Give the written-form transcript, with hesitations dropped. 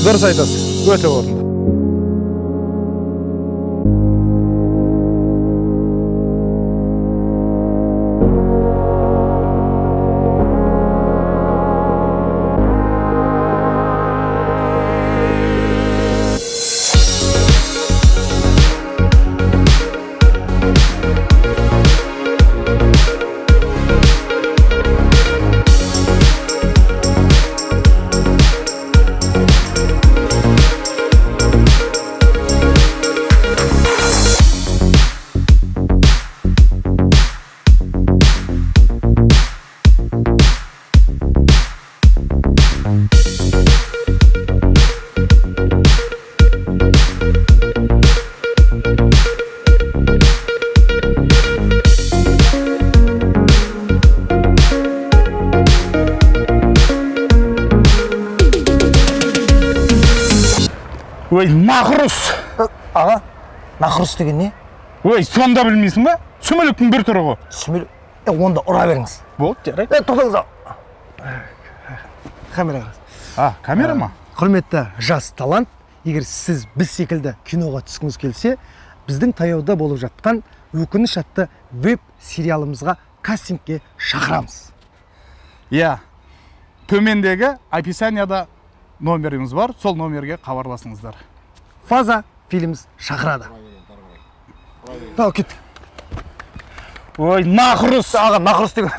Дұрыс айтасыз, өте орынды. Ой, нақұрыс! Аға, нақұрыс деген не? Ой, сонда білмейсің ба? Сүмеліктің бір түрі ғой. Сүмелік? Онда ұра беріңіз. Болды, жарайды. Тоқтаңыз. Камера қарас. Камера ма? Құрметті жас талант, егер сіз біз секілді киноға түскіңіз келсе, біздің таяуда болып жатқан өкініш атты веб-сериалымызға кастингке шақырамыз. Иә, төмендегі описанияда номеріміз бар, сол номерге хабарласыңыздар. Фаза фильміміз шақырады. Кеттік. Ой, нақұрыс! Аға, нақұрыс деген